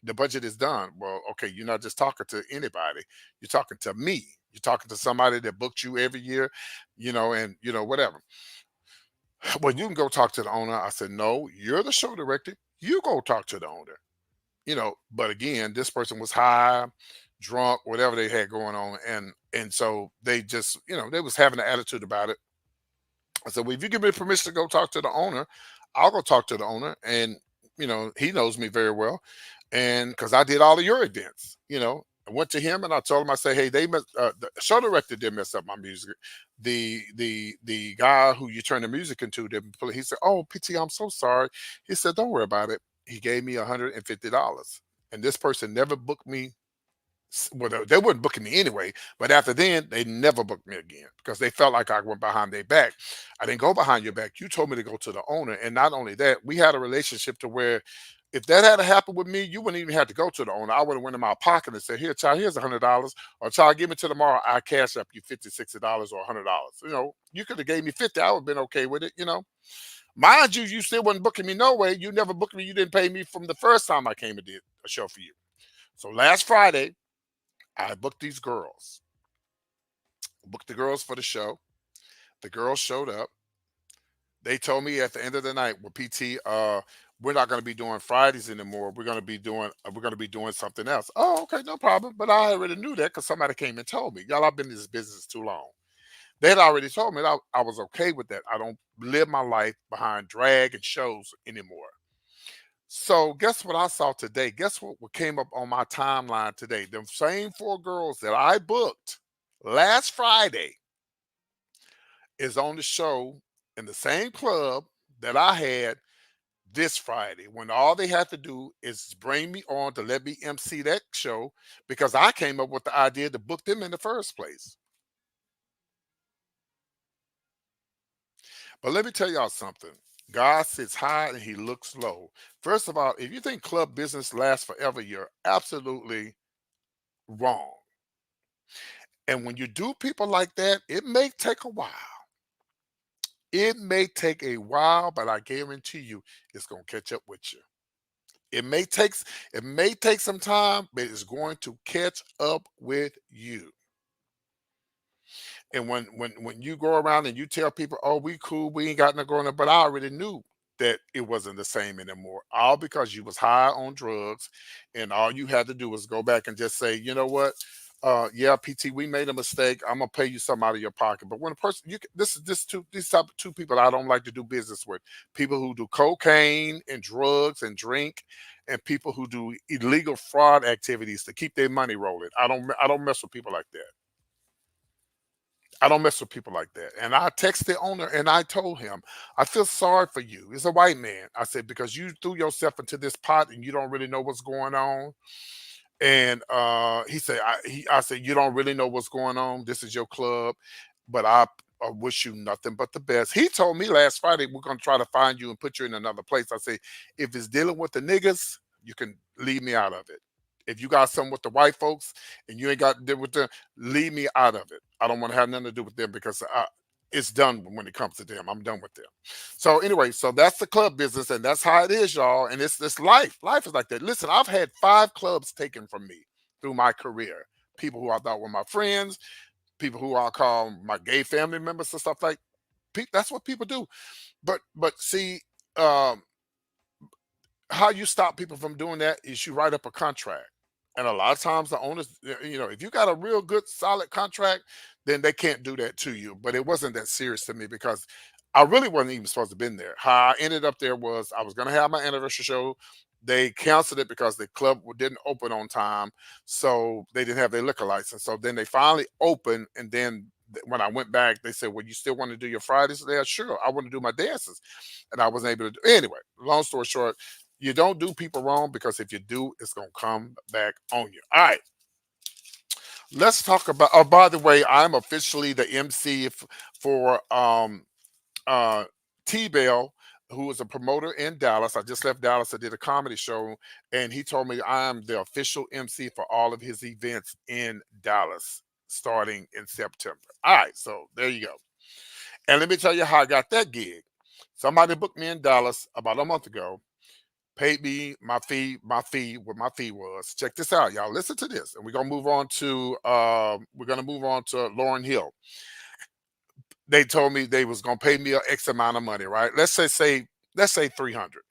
The budget is done. Well, okay, you're not just talking to anybody. You're talking to me. You're talking to somebody that booked you every year, and whatever. Well, you can go talk to the owner. I said, no, you're the show director. You go talk to the owner. But again, this person was high, drunk, whatever they had going on, and so they just, they was having an attitude about it. I said, well, if you give me permission to go talk to the owner, I'll go talk to the owner. And, he knows me very well. And because I did all of your events, I went to him and I told him, I said, hey, the show director did mess up my music. The guy who you turn the music into didn't play. He said, oh, PT, I'm so sorry. He said, don't worry about it. He gave me $150. And this person never booked me. Well, they weren't booking me anyway, but after then, they never booked me again because they felt like I went behind their back. I didn't go behind your back. You told me to go to the owner. And not only that, we had a relationship to where if that had happened with me, you wouldn't even have to go to the owner. I would have went in my pocket and said, here, child, here's $100. Or child, give me to tomorrow. I cash up you $50, $60 or $100. You could have gave me 50. I would have been okay with it. Mind you, you still wasn't booking me no way. You never booked me. You didn't pay me from the first time I came and did a show for you. So last Friday, I booked these girls. Booked the girls for the show. The girls showed up. They told me at the end of the night, well, PT, we're not going to be doing Fridays anymore. We're going to be doing something else. Oh, okay, no problem. But I already knew that because somebody came and told me. Y'all, I've been in this business too long. They had already told me that I was okay with that. I don't live my life behind drag and shows anymore. So guess what I saw today? Guess what came up on my timeline today? The same four girls that I booked last Friday is on the show in the same club that I had this Friday when all they had to do is bring me on to let me MC that show because I came up with the idea to book them in the first place. But let me tell y'all something. God sits high and he looks low. First of all, if you think club business lasts forever, you're absolutely wrong. And when you do people like that, it may take a while. It may take a while, but I guarantee you it's going to catch up with you. It may take some time, but it's going to catch up with you. And when you go around and you tell people, "Oh, we cool, we ain't got nothing going on," but I already knew that it wasn't the same anymore. All because you was high on drugs, and all you had to do was go back and just say, "You know what? Yeah, PT, we made a mistake. I'm gonna pay you some out of your pocket." But when a person, this is this two these type of two people I don't like to do business with. People who do cocaine and drugs and drink, and people who do illegal fraud activities to keep their money rolling. I don't mess with people like that. I don't mess with people like that. And I texted the owner and I told him, I feel sorry for you. He's a white man. I said, because you threw yourself into this pot and you don't really know what's going on. And he said, I said, you don't really know what's going on. This is your club, but I wish you nothing but the best. He told me last Friday, we're going to try to find you and put you in another place. I say, if it's dealing with the niggas, you can leave me out of it. If you got something with the white folks and you ain't got to deal with them, leave me out of it. I don't want to have nothing to do with them because it's done when it comes to them. I'm done with them. So anyway, so that's the club business, and that's how it is, y'all. And it's this life. Life is like that. Listen, I've had 5 clubs taken from me through my career. People who I thought were my friends, people who I call my gay family members and stuff like. That's what people do. But see, um, how you stop people from doing that is you write up a contract. And a lot of times the owners, if you got a real good solid contract, then they can't do that to you. But it wasn't that serious to me because I really wasn't even supposed to have been there. How I ended up there was I was going to have my anniversary show. They canceled it because the club didn't open on time. So they didn't have their liquor license. So then they finally opened. And then when I went back, they said, well, you still want to do your Fridays? Yeah, sure. I want to do my dances. And I wasn't able to do anyway. Long story short, you don't do people wrong because if you do, it's going to come back on you. All right. Let's talk about. Oh, by the way, I'm officially the MC for uh, T Bell, who is a promoter in Dallas. I just left Dallas. I did a comedy show, and he told me I am the official MC for all of his events in Dallas starting in September. All right. So there you go. And let me tell you how I got that gig. Somebody booked me in Dallas about a month ago. paid me my fee, what my fee was. Check this out, y'all. Listen to this. And we're gonna move on to Lauryn Hill. They told me they was gonna pay me an X amount of money, right? Let's say 300.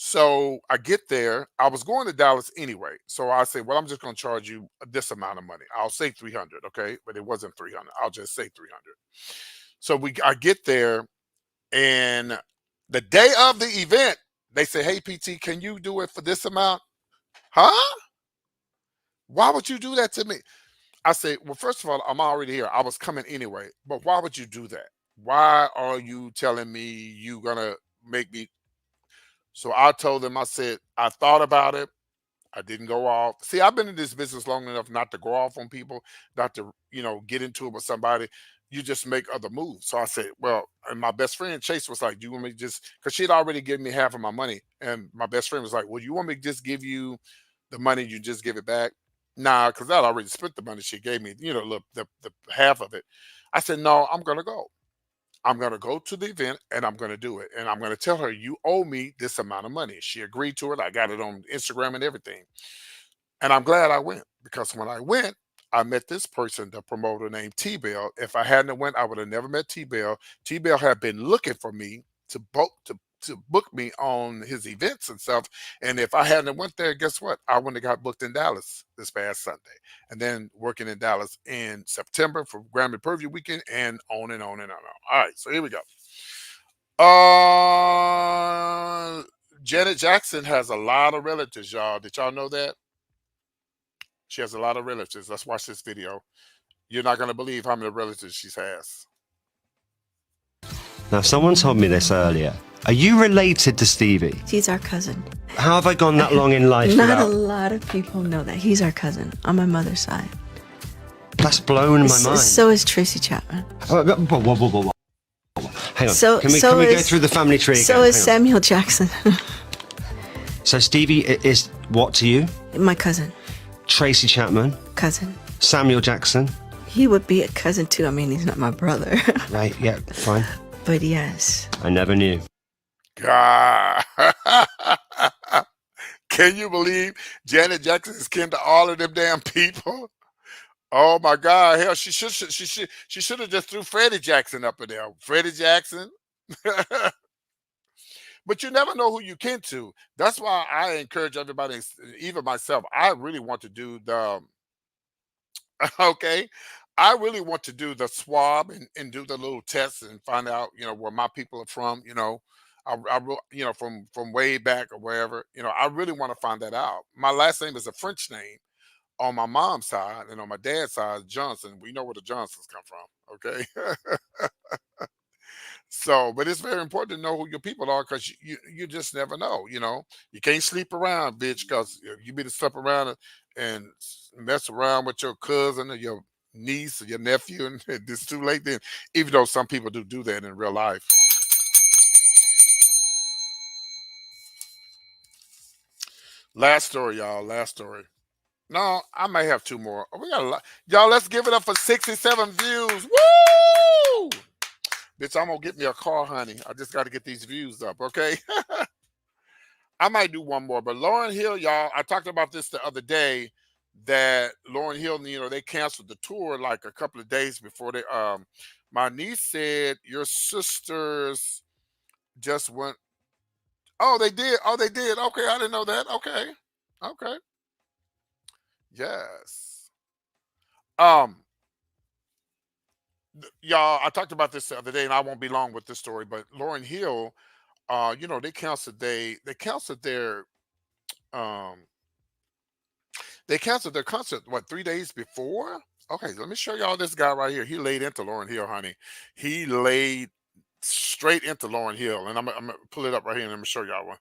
So I get there. I was going to Dallas anyway. So I said, well, I'm just gonna charge you this amount of money. I'll say 300, okay? But it wasn't 300. I'll just say 300. So I get there, and the day of the event, they say, hey, PT, can you do it for this amount? Huh? Why would you do that to me? I say, well, first of all, I'm already here. I was coming anyway. But why would you do that? Why are you telling me you gonna make me? So I told them, I said, I thought about it. I didn't go off. See, I've been in this business long enough not to go off on people, not to, get into it with somebody. You just make other moves. So I said, well, and my best friend Chase was like, do you want me to just, because she'd already given me half of my money. And my best friend was like, well, you want me to just give you the money, you just give it back? Nah, because I'd already spent the money she gave me, the half of it. I said, no, I'm going to go. I'm going to go to the event and I'm going to do it. And I'm going to tell her, you owe me this amount of money. She agreed to it. I got it on Instagram and everything. And I'm glad I went, because when I went, I met this person, the promoter named T-Bell. If I hadn't went, I would have never met T-Bell. T-Bell had been looking for me to book me on his events and stuff. And if I hadn't went there, guess what? I wouldn't have got booked in Dallas this past Sunday. And then working in Dallas in September for Grammy Preview Weekend, and on and on and on. All right, so here we go. Janet Jackson has a lot of relatives, y'all. Did y'all know that? She has a lot of relatives. Let's watch this video. You're not going to believe how many relatives she has. Now, someone told me this earlier. Are you related to Stevie? He's our cousin. How have I gone that long in life Not without... a lot of people know that. He's our cousin on my mother's side. That's blown my mind. So is Tracy Chapman. Whoa. Hang on. So- can we so go is- through the family tree again? So is Hang on. Samuel Jackson. So Stevie is what to you? My cousin. Tracy Chapman, Cousin. Samuel Jackson. He would be a cousin too. I mean, he's not my brother. Right, yeah, fine. But yes. I never knew. God. Can you believe Janet Jackson is kin to all of them damn people? Oh my God! Hell, she should have just threw Freddie Jackson up in there. Freddie Jackson. But you never know who you kin to. That's why I encourage everybody, even myself. I really want to do the okay. I really want to do the swab and do the little tests and find out, where my people are from. From way back or wherever. I really want to find that out. My last name is a French name on my mom's side, and on my dad's side, Johnson. We know where the Johnsons come from. Okay. So, but it's very important to know who your people are, because you just never know. You can't sleep around, bitch, because you be to sleep around and mess around with your cousin or your niece or your nephew, and it's too late then. Even though some people do that in real life. Last story, y'all. Last story. No, I may have two more. We got a lot. Y'all, let's give it up for 67 views. Woo! Bitch, I'm gonna get me a car, honey. I just got to get these views up, okay? I might do one more, but Lauryn Hill, y'all, I talked about this the other day, that Lauryn Hill, they canceled the tour like a couple of days before they. My niece said your sisters just went. Oh, they did. Oh, they did. Okay, I didn't know that. Okay. Yes. Y'all, I talked about this the other day, and I won't be long with this story, but Lauryn Hill, they canceled um they canceled their concert, what, 3 days before? Okay, let me show y'all this guy right here. He laid into Lauryn Hill, honey. He laid straight into Lauryn Hill. And I'm gonna pull it up right here and I'm gonna show y'all one.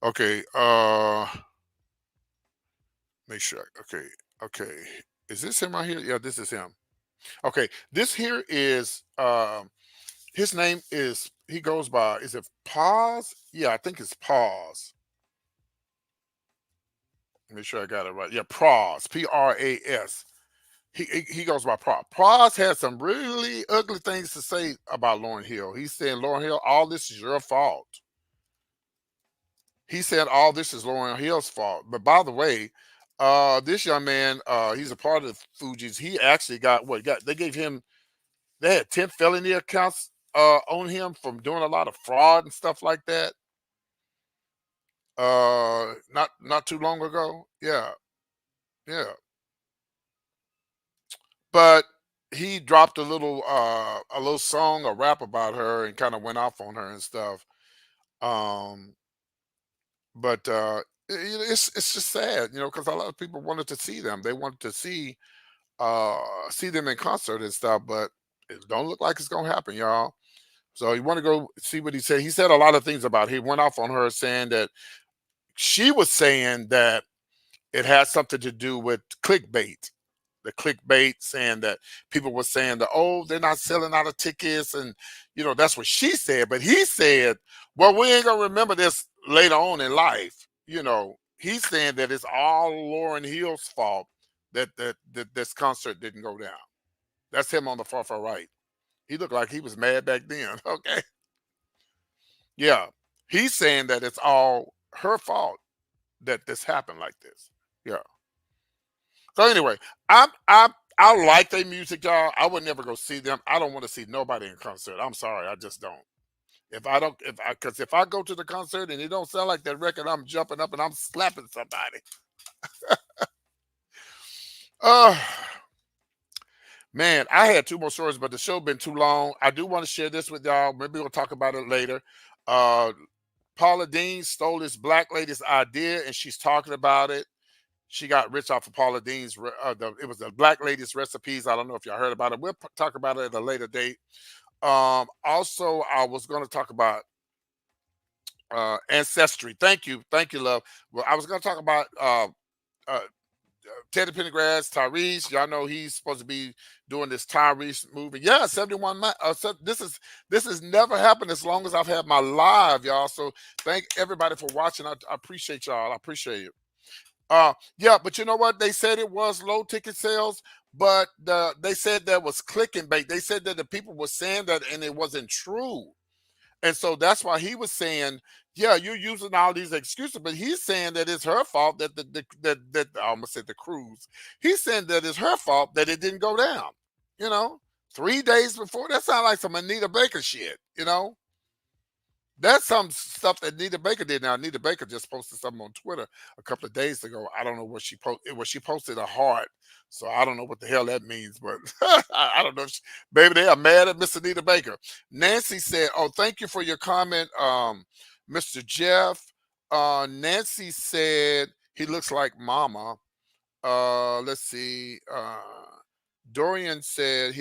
Okay, make sure. Okay. Is this him right here? Yeah, this is him. Okay, this here is his name is, he goes by, is it Pause? Yeah, I think it's Pause. Make sure I got it right. Yeah, Pras, Pras. He goes by Pras. Pras had some really ugly things to say about Lauryn Hill. He's saying, Lauryn Hill, all this is your fault. He said all this is Lauryn Hill's fault. But by the way, this young man, he's a part of the Fugees. He actually got what got they gave him they had 10 felony accounts on him from doing a lot of fraud and stuff like that. Not too long ago. Yeah, yeah. But he dropped a little song, a rap about her and kind of went off on her and stuff. Um but it's just sad, because a lot of people wanted to see them. They wanted to see them in concert and stuff, but it don't look like it's gonna happen, y'all. So you want to go see what he said. He said a lot of things about it. He went off on her saying that she was saying that it had something to do with clickbait. The clickbait saying that people were saying that, oh, they're not selling out of tickets, and that's what she said. But he said, well, we ain't gonna remember this later on in life. He's saying that it's all Lauryn Hill's fault that this concert didn't go down. That's him on the far right. He looked like he was mad back then. Okay. Yeah. He's saying that it's all her fault that this happened like this. Yeah. So anyway, I like their music, y'all. I would never go see them. I don't want to see nobody in concert. I'm sorry, I just don't. Because if I go to the concert and it don't sound like that record, I'm jumping up and I'm slapping somebody. Man, I had two more stories, but the show been too long. I do want to share this with y'all. Maybe we'll talk about it later. Paula Deen stole this black lady's idea, and she's talking about it. She got rich off of Paula Deen's. It was the black lady's recipes. I don't know if y'all heard about it. We'll talk about it at a later date. Also, I was going to talk about ancestry. Thank you, love. Well, I was going to talk about Teddy Pendergrass, Tyrese. Y'all know he's supposed to be doing this Tyrese movie. Yeah, 71. This has never happened as long as I've had my live, y'all. So thank everybody for watching. I appreciate y'all. I appreciate it. Yeah, but you know what? They said it was low ticket sales, but they said that was click and bait. They said that the people were saying that and it wasn't true. And so that's why he was saying, yeah, you're using all these excuses, but he's saying that it's her fault that that I almost said the cruise. He's saying that it's her fault that it didn't go down. 3 days before. That sounds like some Anita Baker shit, That's some stuff that Anita Baker did. Now, Anita Baker just posted something on Twitter a couple of days ago. I don't know what she posted. She posted a heart. So I don't know what the hell that means, but I don't know. Maybe they are mad at Miss Anita Baker. Nancy said, oh, thank you for your comment, Mr. Jeff. Nancy said he looks like Mama. Let's see. Dorian said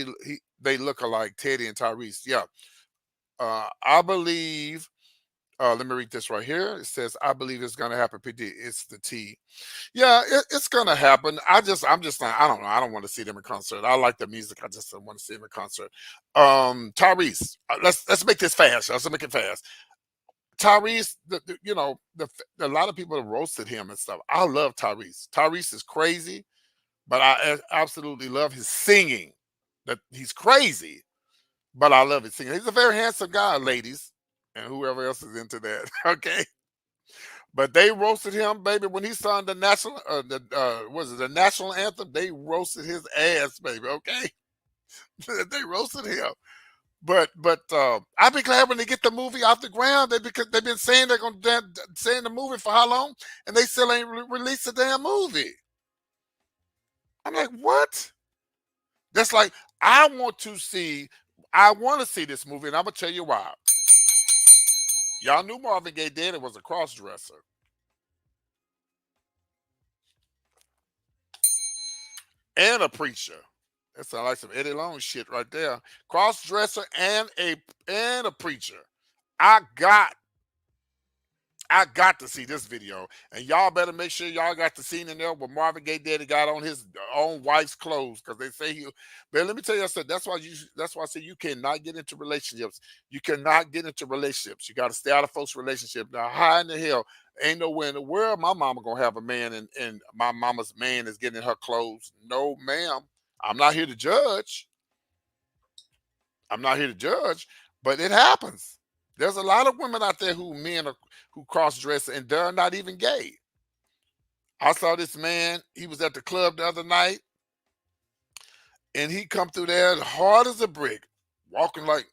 they look alike, Teddy and Tyrese. Yeah. I believe, let me read this right here. It says, I believe it's going to happen. PD, it's the T. Yeah, it's going to happen. I'm just not, I don't know. I don't want to see them in concert. I like the music. I just don't want to see them in concert. Tyrese, let's make this fast. Let's make it fast. Tyrese, a lot of people have roasted him and stuff. I love Tyrese. Tyrese is crazy, but I absolutely love his singing. That he's crazy, but I love his singing. He's a very handsome guy, ladies, and whoever else is into that. Okay, but they roasted him, baby, when he sung the national, the national anthem. They roasted his ass, baby. Okay, they roasted him. But I'll be glad when they get the movie off the ground. Because they've been saying they're going to saying the movie for how long, and they still ain't released the damn movie. I'm like, what? That's like I want to see this movie, and I'm gonna tell you why. Y'all knew Marvin Gaye Daddy was a cross-dresser. And a preacher. That sounds like some Eddie Long shit right there. Cross-dresser and a preacher. I got to see this video, and y'all better make sure y'all got the scene in there where Marvin Gaye Daddy got on his own wife's clothes, because they say he. But let me tell you something. That's why I say you cannot get into relationships. You cannot get into relationships. You got to stay out of folks' relationships. Now, how in the hell ain't nowhere in the world my mama gonna have a man and my mama's man is getting her clothes? No, ma'am. I'm not here to judge. But it happens. There's a lot of women out there who who cross dress and they're not even gay. I saw this man. He was at the club the other night, and he come through there hard as a brick, walking like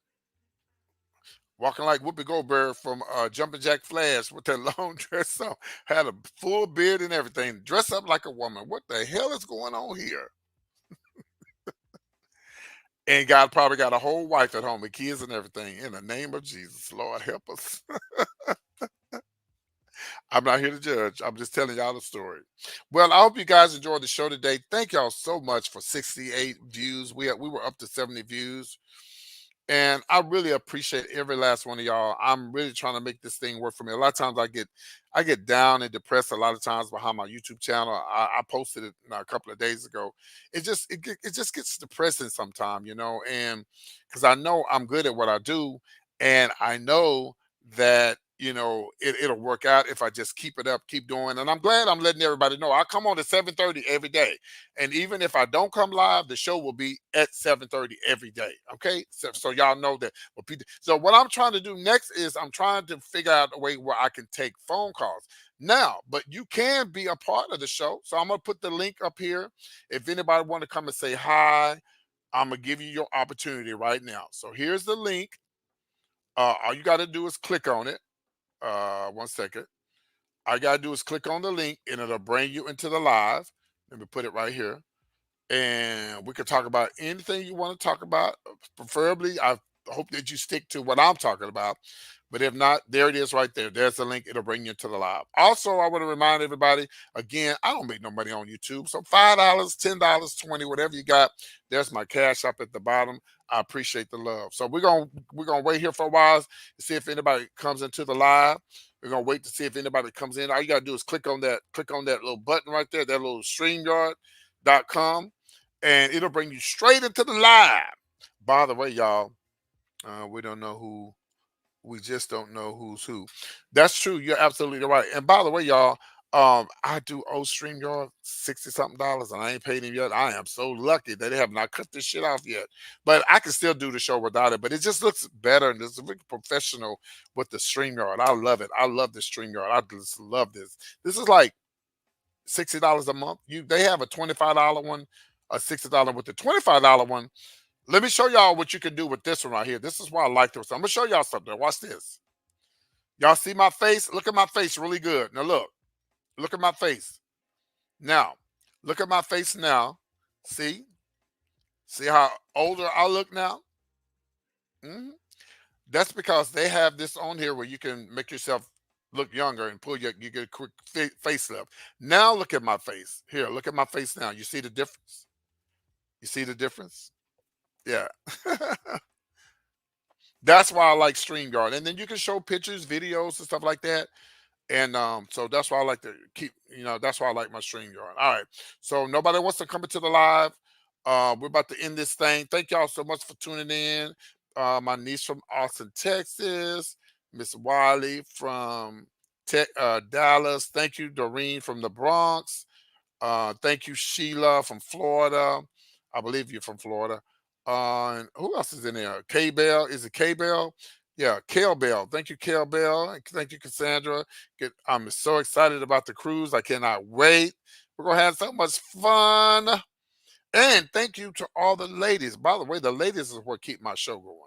Whoopi Goldberg from Jumpin' Jack Flash with that long dress on, had a full beard and everything, dressed up like a woman. What the hell is going on here? And God probably got a whole wife at home and kids and everything. In the name of Jesus, Lord help us. I'm not here to judge. I'm just telling y'all the story. Well, I hope you guys enjoyed the show today. Thank y'all so much for 68 views. We were up to 70 views. And I really appreciate every last one of y'all. I'm really trying to make this thing work for me. A lot of times I get down and depressed a lot of times behind my YouTube channel. I posted it a couple of days ago. It just gets depressing sometimes, and because I know I'm good at what I do, and I know that it'll work out if I just keep it up, keep doing. And I'm glad I'm letting everybody know. I come on at 7:30 every day. And even if I don't come live, the show will be at 7:30 every day. Okay. So y'all know that. So what I'm trying to do next is I'm trying to figure out a way where I can take phone calls. Now, but you can be a part of the show. So I'm gonna put the link up here. If anybody want to come and say hi, I'm gonna give you your opportunity right now. So here's the link. All you got to do is click on it. 1 second. All you gotta do is click on the link and it'll bring you into the live. Let me put it right here. And we can talk about anything you want to talk about. Preferably, I hope that you stick to what I'm talking about. But if not, there it is right there. There's the link. It'll bring you to the live. Also, I want to remind everybody, again, I don't make no money on YouTube. So $5, $10, $20, whatever you got, there's my cash up at the bottom. I appreciate the love. So we're gonna wait here for a while to see if anybody comes into the live. We're gonna wait to see if anybody comes in. All you gotta do is click on that little button right there, that little StreamYard.com, and it'll bring you straight into the live. By the way, y'all, we don't know who. We just don't know who's who. That's true. You're absolutely right. And by the way, y'all, I do owe StreamYard $60-something, and I ain't paid him yet. I am so lucky that they have not cut this shit off yet. But I can still do the show without it. But it just looks better and it's really professional with the StreamYard. I love it. I love the StreamYard. I just love this. This is like $60 a month. They have a $25 one, a $60 with the $25 one. Let me show y'all what you can do with this one right here. This is why I like this. I'm gonna show y'all something. Watch this. Y'all see my face? Look at my face really good. Now look at my face. Now, look at my face now. See how older I look now? That's because they have this on here where you can make yourself look younger and you get a quick facelift. Now look at my face. Here, look at my face now. You see the difference? You see the difference? Yeah. That's why I like StreamYard. And then you can show pictures, videos, and stuff like that. And so that's why I like to keep, that's why I like my StreamYard. All right. So nobody wants to come into the live. We're about to end this thing. Thank y'all so much for tuning in. My niece from Austin, Texas. Miss Wiley from Dallas. Thank you, Doreen from the Bronx. Thank you, Sheila from Florida. I believe you're from Florida. And who else is in there? K-Bell. Is it K-Bell? Yeah, Kale Bell. Thank you, Kale Bell. And thank you, Cassandra. I'm so excited about the cruise. I cannot wait. We're going to have so much fun. And thank you to all the ladies. By the way, the ladies is what keep my show going.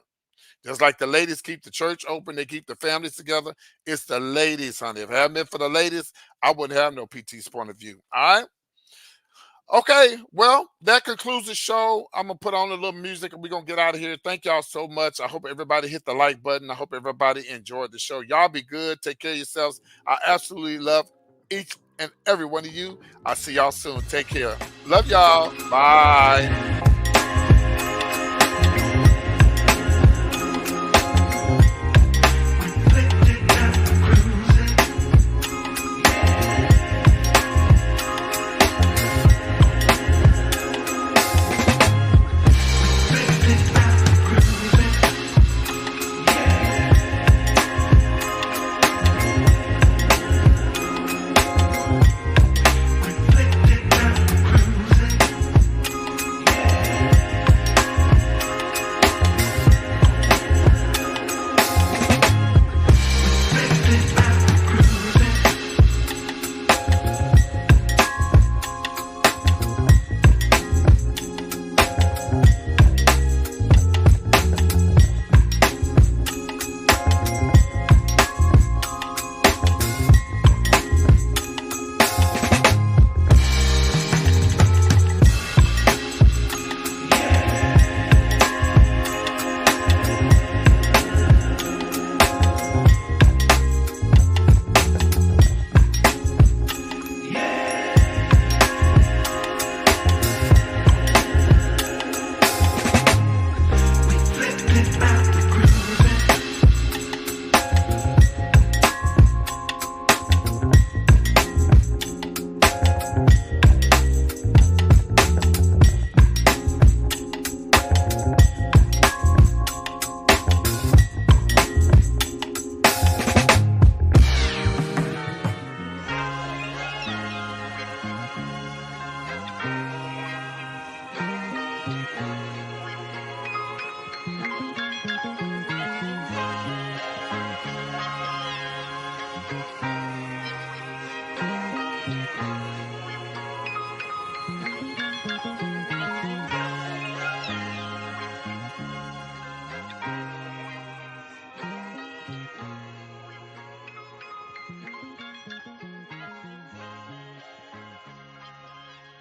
Just like the ladies keep the church open, they keep the families together. It's the ladies, honey. If it hadn't been for the ladies, I wouldn't have no PT's point of view. All right? Okay, well, that concludes the show. I'm going to put on a little music and we're going to get out of here. Thank y'all so much. I hope everybody hit the like button. I hope everybody enjoyed the show. Y'all be good. Take care of yourselves. I absolutely love each and every one of you. I'll see y'all soon. Take care. Love y'all. Bye.